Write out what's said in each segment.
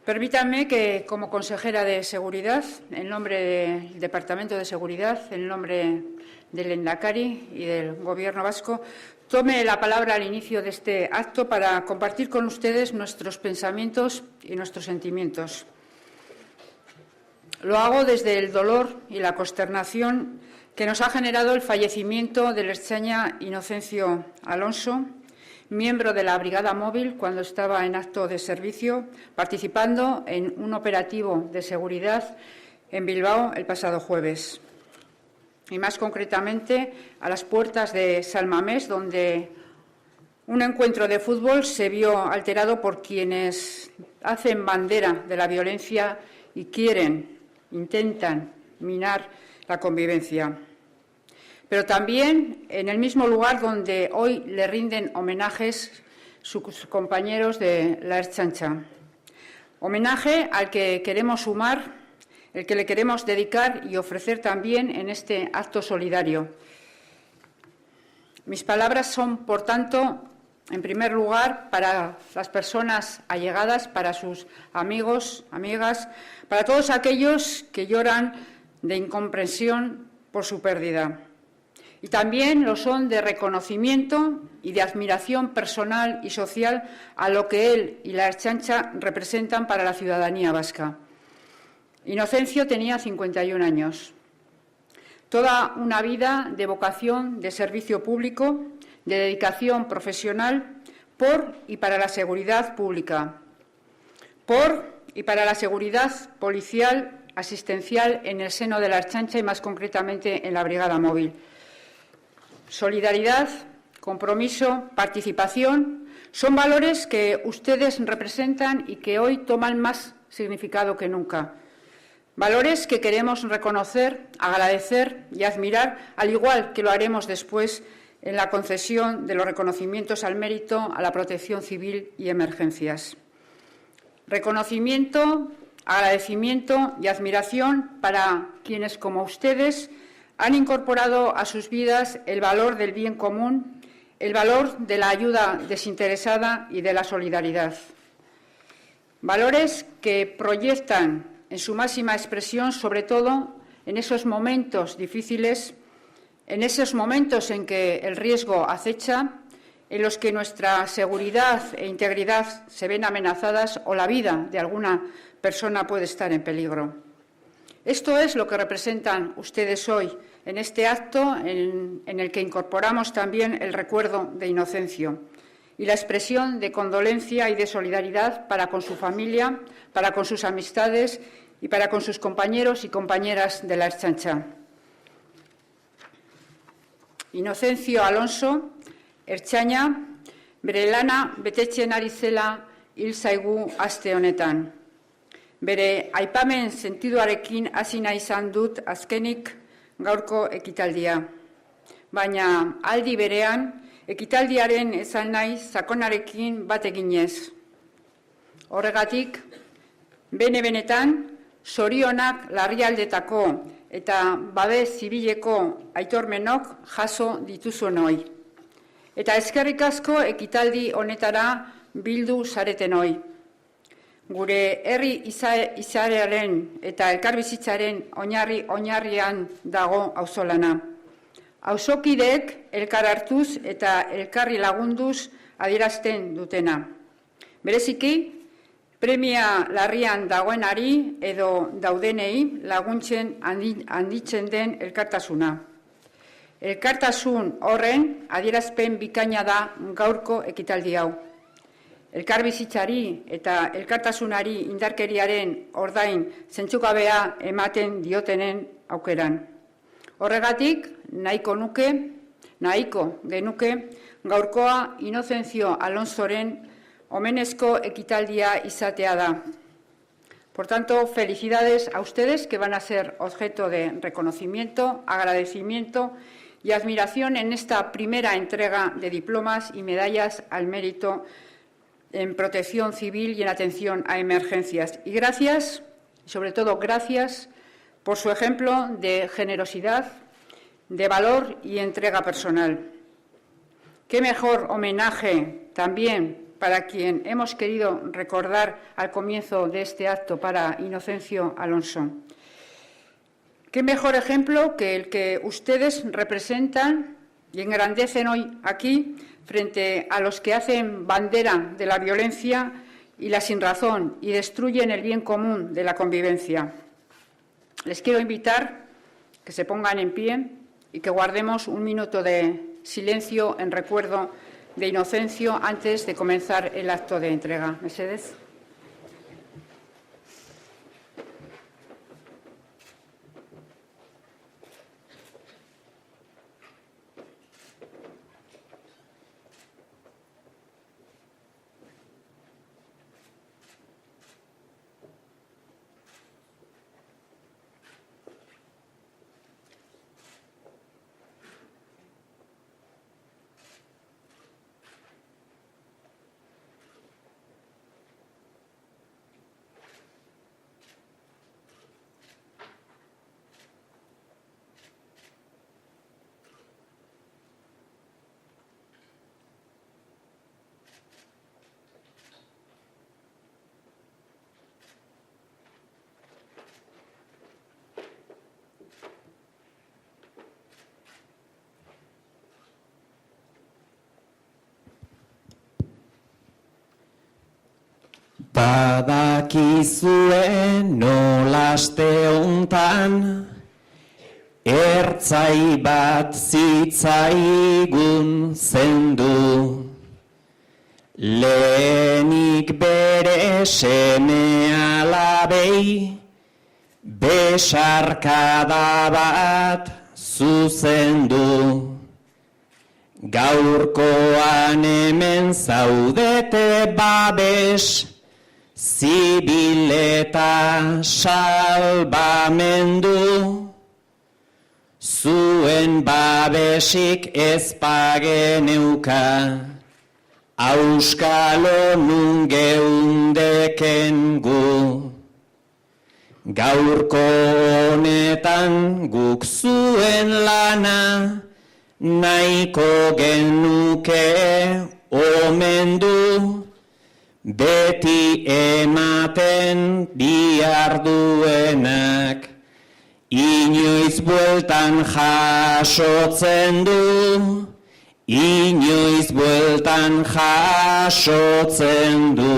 Permítanme que, como consejera de Seguridad, en nombre del Departamento de Seguridad, en nombre del Lehendakari y del Gobierno vasco, tome la palabra al inicio de este acto para compartir con ustedes nuestros pensamientos y nuestros sentimientos. Lo hago desde el dolor y la consternación que nos ha generado el fallecimiento del ertzaina Inocencio Alonso, miembro de la Brigada Móvil cuando estaba en acto de servicio, participando en un operativo de seguridad en Bilbao el pasado jueves. Y más concretamente a las puertas de San Mamés, donde un encuentro de fútbol se vio alterado por quienes hacen bandera de la violencia y intentan minar la convivencia. Pero también en el mismo lugar donde hoy le rinden homenajes sus compañeros de la Ertzaintza. Homenaje al que queremos sumar, el que le queremos dedicar y ofrecer también en este acto solidario. Mis palabras son, por tanto, en primer lugar, para las personas allegadas, para sus amigos, amigas, para todos aquellos que lloran de incomprensión por su pérdida. Y también lo son de reconocimiento y de admiración personal y social a lo que él y la Ertzaintza representan para la ciudadanía vasca. Inocencio tenía 51 años. Toda una vida de vocación de servicio público, de dedicación profesional por y para la seguridad pública, por y para la seguridad policial asistencial en el seno de la Ertzaintza y más concretamente en la Brigada Móvil. Solidaridad, compromiso, participación son valores que ustedes representan y que hoy toman más significado que nunca. Valores que queremos reconocer, agradecer y admirar, al igual que lo haremos después en la concesión de los reconocimientos al mérito, a la protección civil y emergencias. Reconocimiento, agradecimiento y admiración para quienes, como ustedes, han incorporado a sus vidas el valor del bien común, el valor de la ayuda desinteresada y de la solidaridad. Valores que proyectan en su máxima expresión, sobre todo en esos momentos difíciles, en esos momentos en que el riesgo acecha, en los que nuestra seguridad e integridad se ven amenazadas o la vida de alguna persona puede estar en peligro. Esto es lo que representan ustedes hoy en este acto en el que incorporamos también el recuerdo de Inocencio y la expresión de condolencia y de solidaridad para con su familia, para con sus amistades y para con sus compañeros y compañeras de la Ertzaintza. Inocencio Alonso, ertzaina, bere lana betetzen ari zela hil zaigu aste honetan. Bere aipamen sentiduarekin hasi nahi izan dut azkenik gaurko ekitaldia. Baina aldi berean, ekitaldiaren esan nahi sakonarekin bat eginez. Horregatik, benetan, zorionak larrialdetako eta babes zibileko aitormenok jaso dituzunoi. Eta eskerrik asko ekitaldi honetara bildu zaretenoi. Gure herri izarearen eta elkarbizitzaren oinarrian dago auzolana. Auzokideek elkar hartuz eta elkarri lagunduz adierazten dutena. Bereziki, premia larrian dagoenari edo daudenei laguntzen handitzen den elkartasuna. Elkartasun horren adierazpen bikaina da gaurko ekitaldi hau. Elkarbizitzari eta elkartasunari indarkeriaren ordain zentzugabea ematen diotenen aukeran. Horregatik, nahiko genuke gaurkoa Inocencio Alonsoren omenezko ekitaldia izatea da. Por tanto, felicidades a ustedes que van a ser objeto de reconocimiento, agradecimiento y admiración en esta primera entrega de diplomas y medallas al mérito en protección civil y en atención a emergencias. Y gracias, sobre todo gracias, por su ejemplo de generosidad, de valor y entrega personal. Qué mejor homenaje también para quien hemos querido recordar al comienzo de este acto, para Inocencio Alonso. ¿Qué mejor ejemplo que el que ustedes representan y engrandecen hoy aquí frente a los que hacen bandera de la violencia y la sinrazón y destruyen el bien común de la convivencia? Les quiero invitar que se pongan en pie y que guardemos un minuto de silencio en recuerdo de Inocencio antes de comenzar el acto de entrega. Mercedes. Badakizue nolaste hontan, ertzai bat zitzaigun zendu. Lehenik bere seme alabei, besarkada bat zuzendu. Gaurkoan hemen zaudete babes, zibil eta salbamendu. Zuen babesik ez pageneuka, auskalo nun geundeken gu. Gaurko honetan guk zuen lana, nahiko genuke omendu. Beti ematen diarduenak, inoiz bueltan jasotzen du, inoiz bueltan jasotzen du.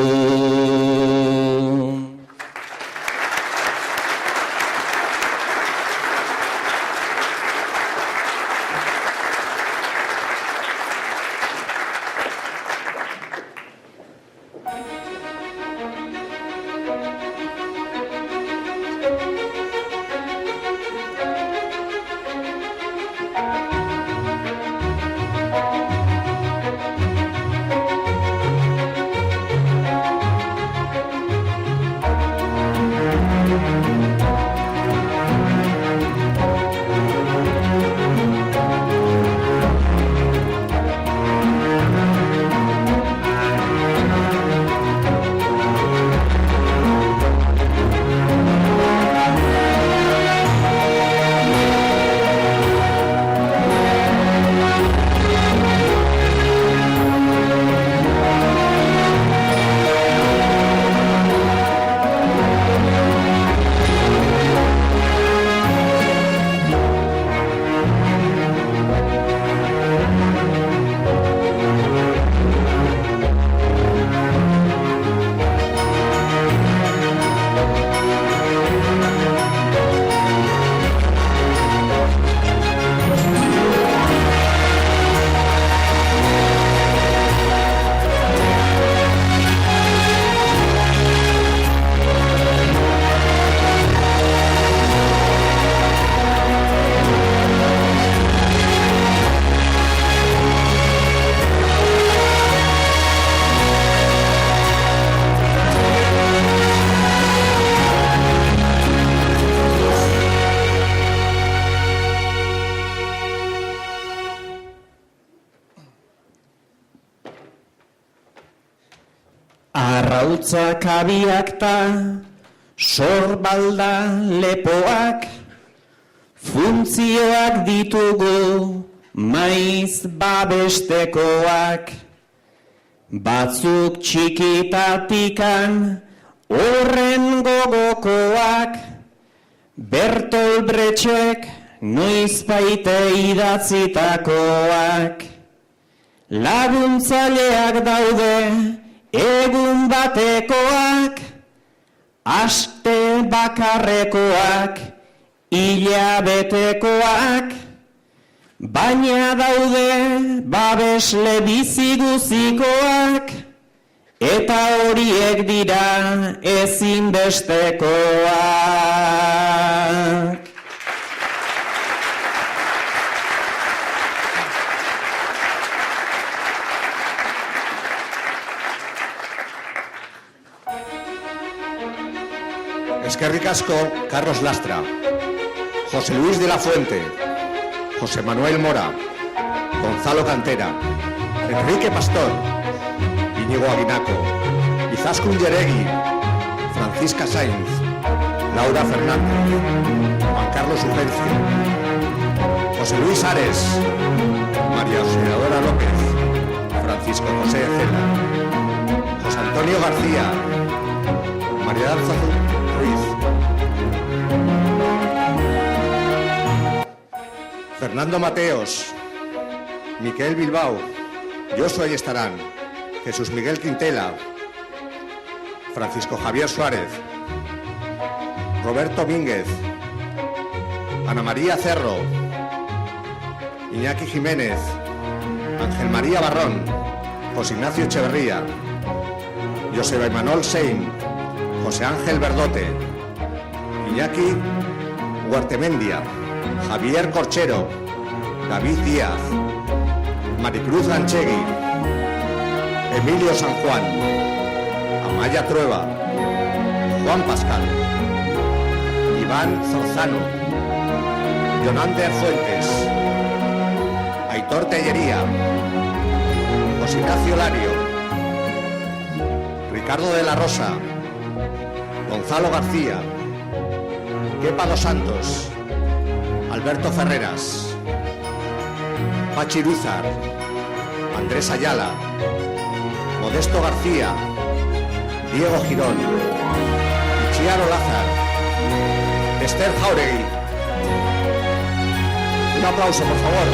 Arrautzak abiak ta, sorbalda lepoak, funtzioak ditugu maiz babestekoak. batzuk txikitatikan horren gogokoak, Bertolt Brechtek noizbaite idatzitakoak. Laguntzaileak daude egun batekoak, aste bakarrekoak, hilabetekoak, baina daude babesle biziguzikoak, eta horiek dira ezinbestekoak. Eskerrik asko Carlos Lastra, José Luis de la Fuente, José Manuel Mora, Gonzalo Cantera, Enrique Pastor, Íñigo Aguinaco, Izaskun Yeregui, Francisca Sainz, Laura Fernández, Juan Carlos Ugencio, José Luis Ares, María Auxiliadora López, Francisco José Cela, José Antonio García, María Danza Ruiz, Fernando Mateos, Miquel Bilbao, Josué Ayestarán, Jesús Miguel Quintela, Francisco Javier Suárez, Roberto Mínguez, Ana María Cerro, Iñaki Jiménez, Ángel María Barrón, José Ignacio Echeverría, Joseba Imanol Sein, José Ángel Verdote, Iñaki Huartemendia, Javier Corchero, David Díaz, Maricruz Ganchegui, Emilio San Juan, Amaya Trueba, Juan Pascal, Iván Zorzano, Jonander Fuentes, Aitor Tellería, José Ignacio Lario, Ricardo de la Rosa, Gonzalo García, Kepa Dos Santos, Alberto Ferreras, Pachi Lúzar, Andrés Ayala, Modesto García, Diego Girón, Chiaro Lázar, Esther Jauregui. Un aplauso, por favor.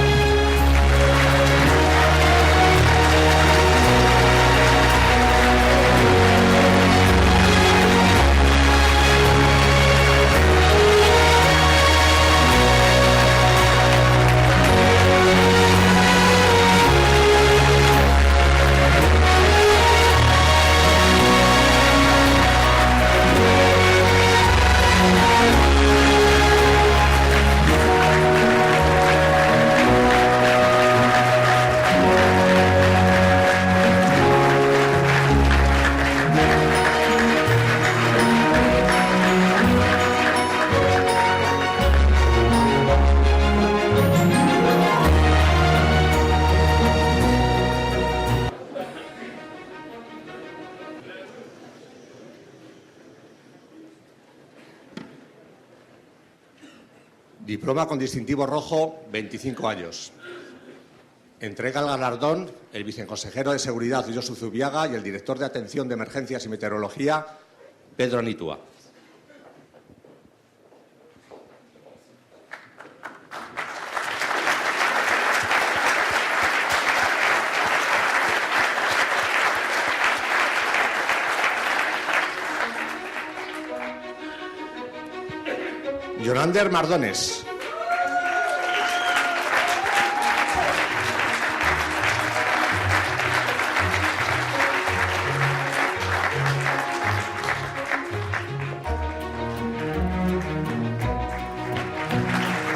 Diploma con distintivo rojo, 25 años. Entrega el galardón el viceconsejero de Seguridad, Josu Zubiaga, y el director de Atención de Emergencias y Meteorología, Pedro Nitua. Jonander Mardones.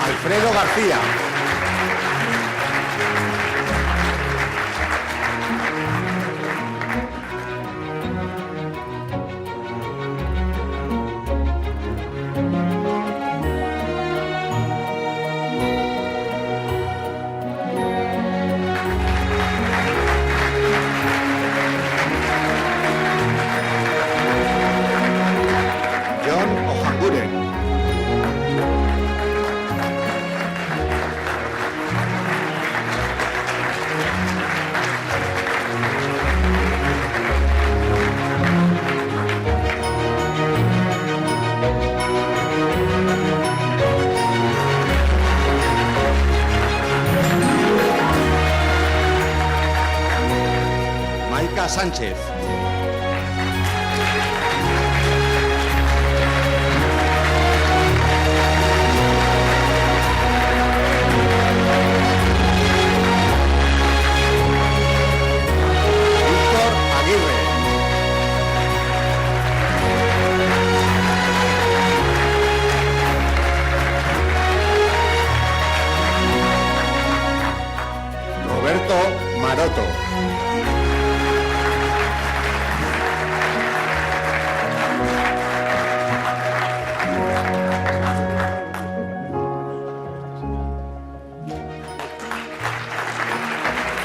Alfredo García. Sánchez. Víctor Aguirre. Roberto Maroto.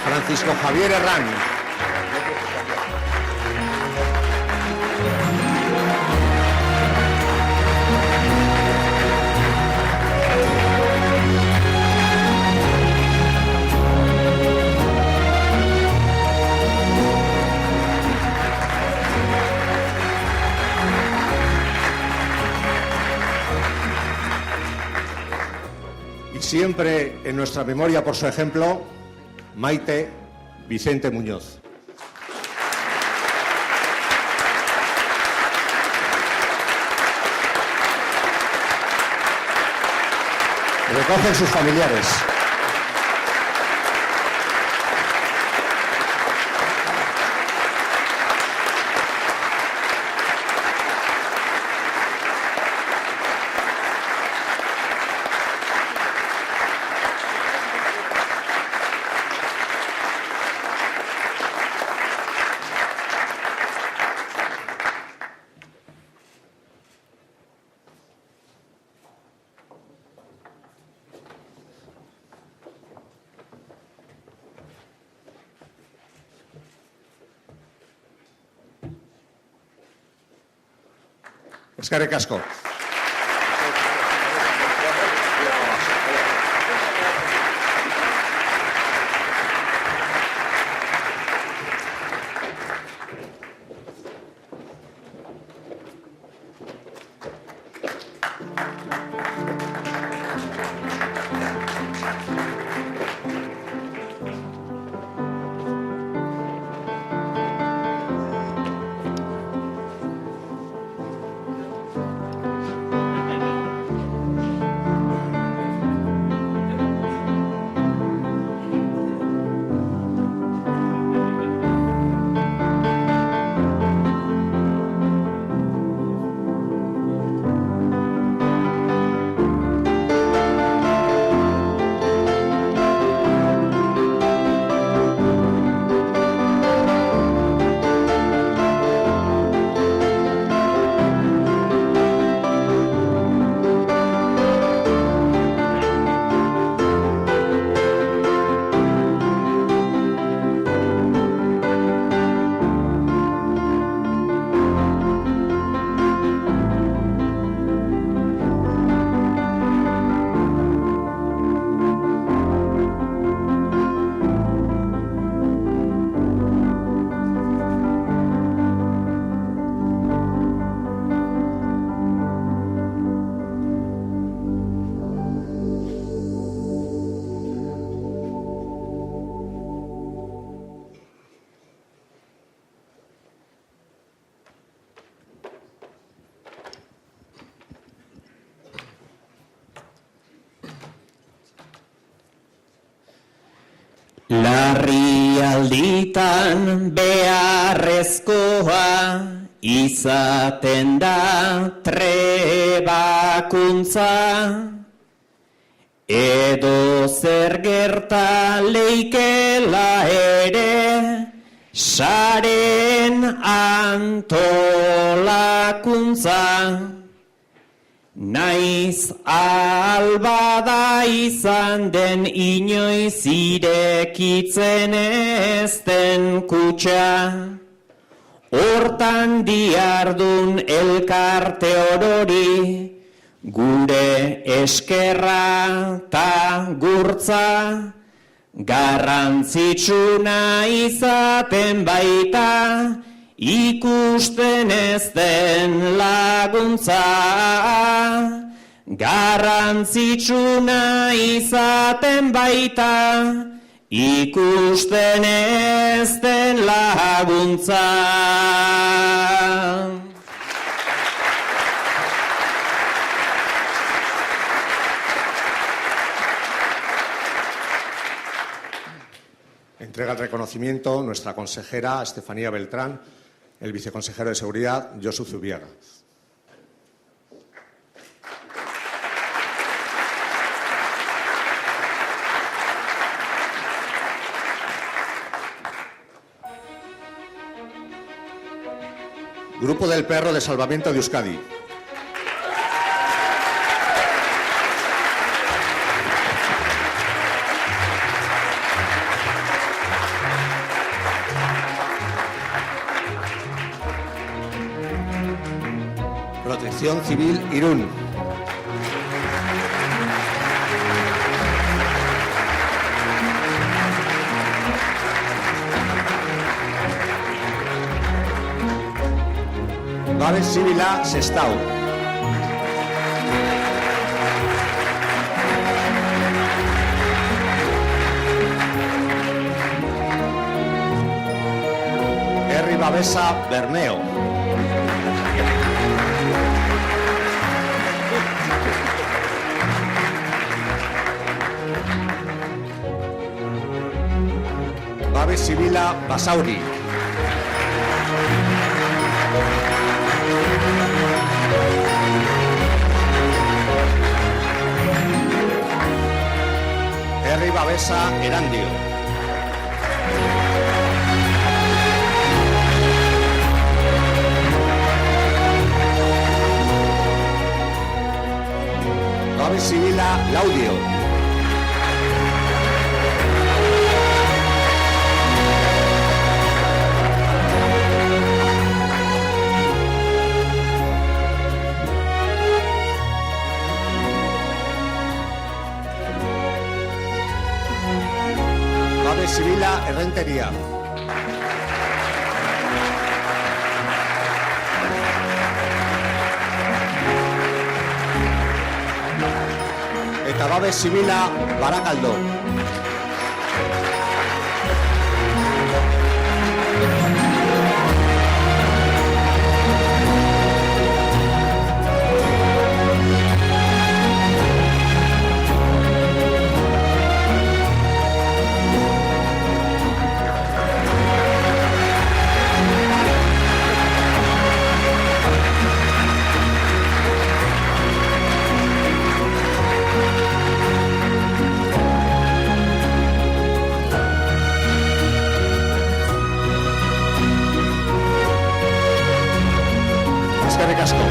Francisco Javier Herrán. Y siempre en nuestra memoria por su ejemplo, Maite Vicente Muñoz. Recogen sus familiares. Eskerrik asko. Larrialditan beharrezkoa izaten da trebakuntza, edo zer gerta leikela ere saren antolakuntza. Naiz albada izan den inoiz irekitzen ez den kutxa, hortan diardun elkarte orori, gure eskerra ta gurtza, garrantzitsuna izaten baita, ikusten ez den laguntza. Garrantzitsuna izaten baita, ikusten ez den laguntza. Entrega el reconocimiento nuestra consejera Estefanía Beltrán, el viceconsejero de Seguridad Josu Zubiaga. Grupo del Perro de Salvamento de Euskadi. Protección Civil Irún. Babes Sibila Sestao. Herri Babesa Berneo. Babes Sibila Basauri. Herri Babesa Erandio. Babes Sibila Laudio. Babes Sibila Errenteria. Eta Babes Sibila Barakaldo. Eskerrik asko.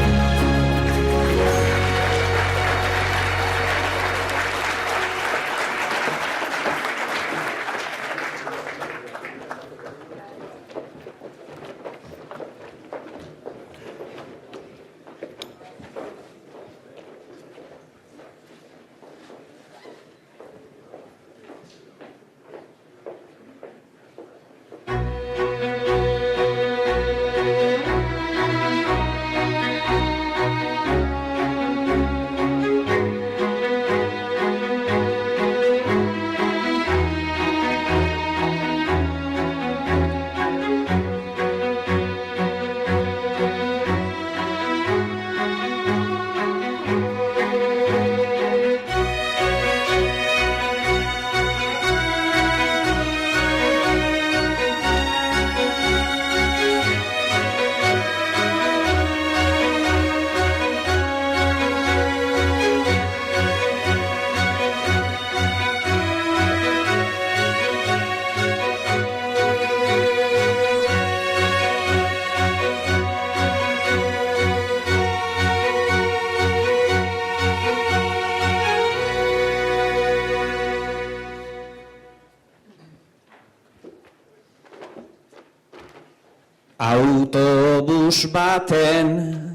Autobus baten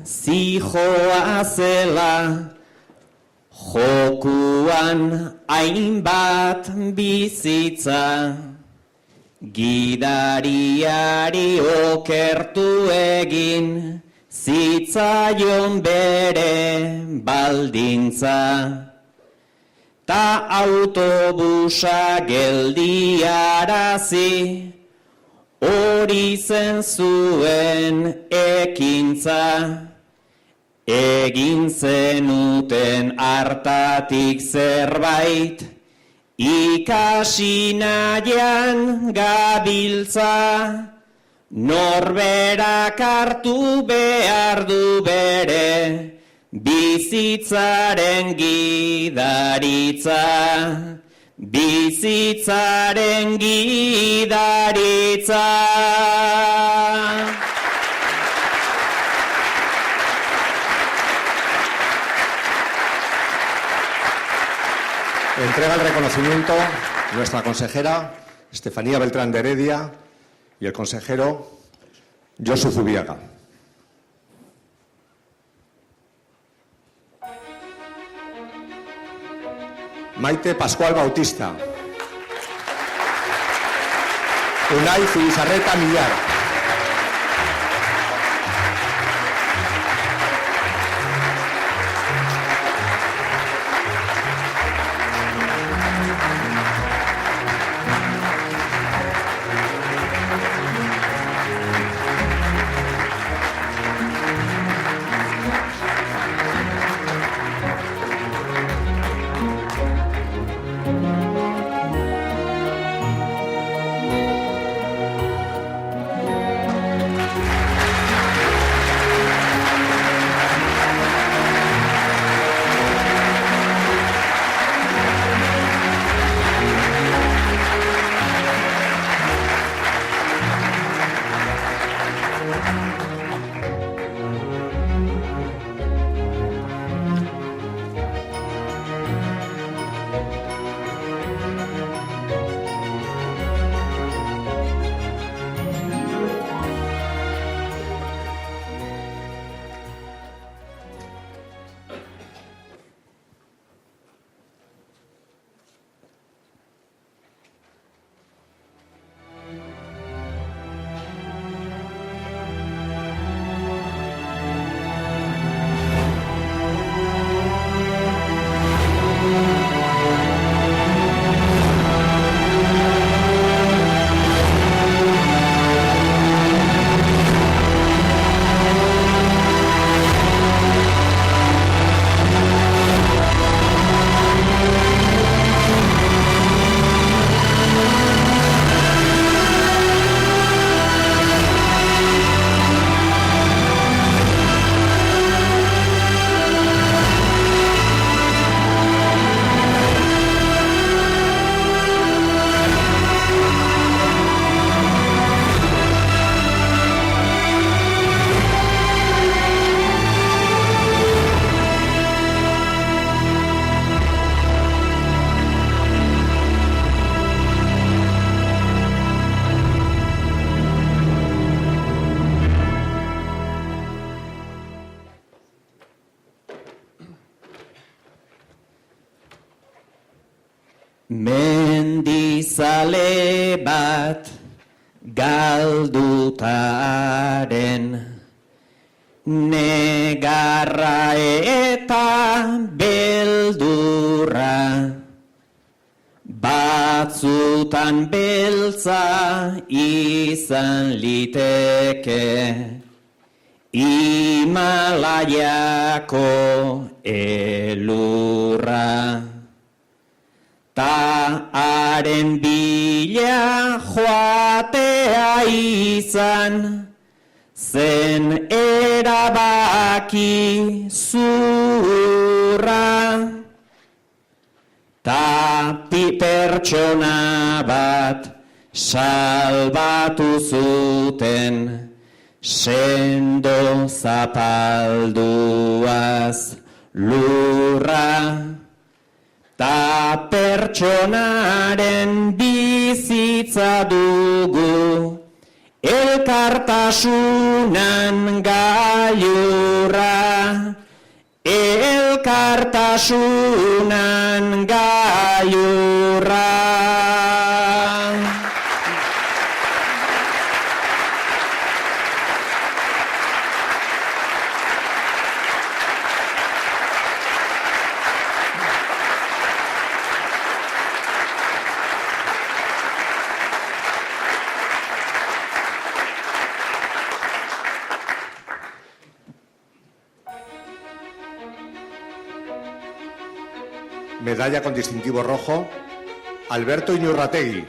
zijoa zela, jokuan hainbat bizitza, gidariari okertu egin, zitzaion bere baldintza. ta autobusa geldiarazi, hori zen zuen ekintza, egin zenuten hartatik zerbait, ikasi nahian gabiltza, norberak hartu behar du bere, bizitzaren gidaritza, bizitzaren gidaritza. Entrega el reconocimiento nuestra consejera Estefanía Beltrán de Heredia y el consejero Josu Zubiaga. Maite Pascual Bautista. Unai Zubizarreta Millar. Mendizale bat galdutaren, negarra eta beldurra, batzutan beltza izan liteke, Himalaiako elurra. Ta haren bila joatea izan, zen erabaki zurra. Ta pertsona bat salbatu zuten, sendo zapalduaz lurra. Ta pertsonaren bizitza dugu, elkartasunan gailurra, elkartasunan gailurra. Medalla con distintivo rojo, Alberto Iñurrategui.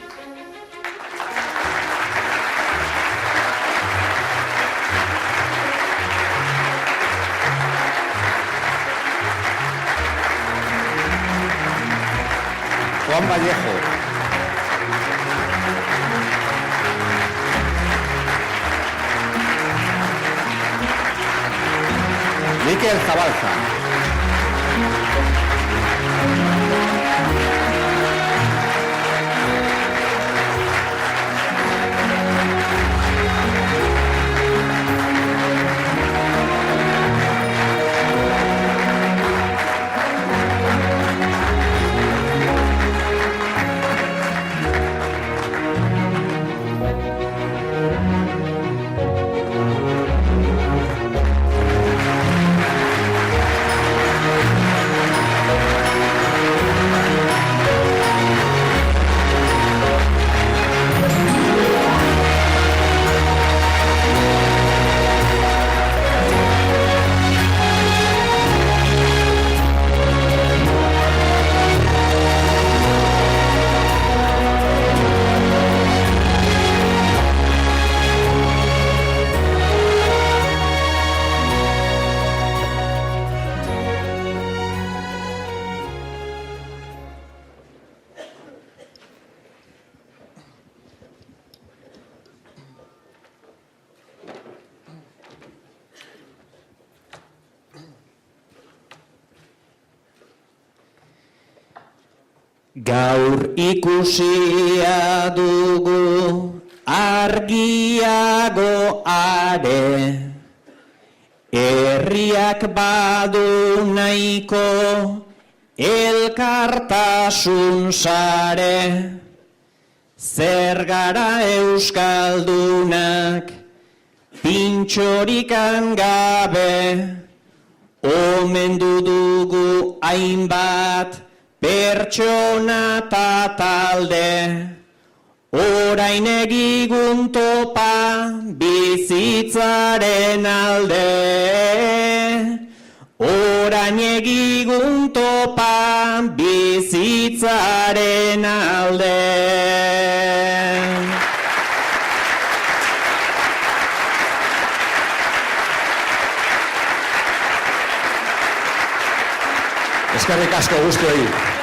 Juan Vallejo. Miquel Zabalza. Gaur ikusia dugu argiago are, herriak badu nahiko elkartasun sare, zer gara euskaldunak pintxorikan gabe, omendu dugu hainbat pertsona ta talde, orain egigun topa bizitzaren alde. Orain egigun topa bizitzaren alde. Eskerrik asko guztioi.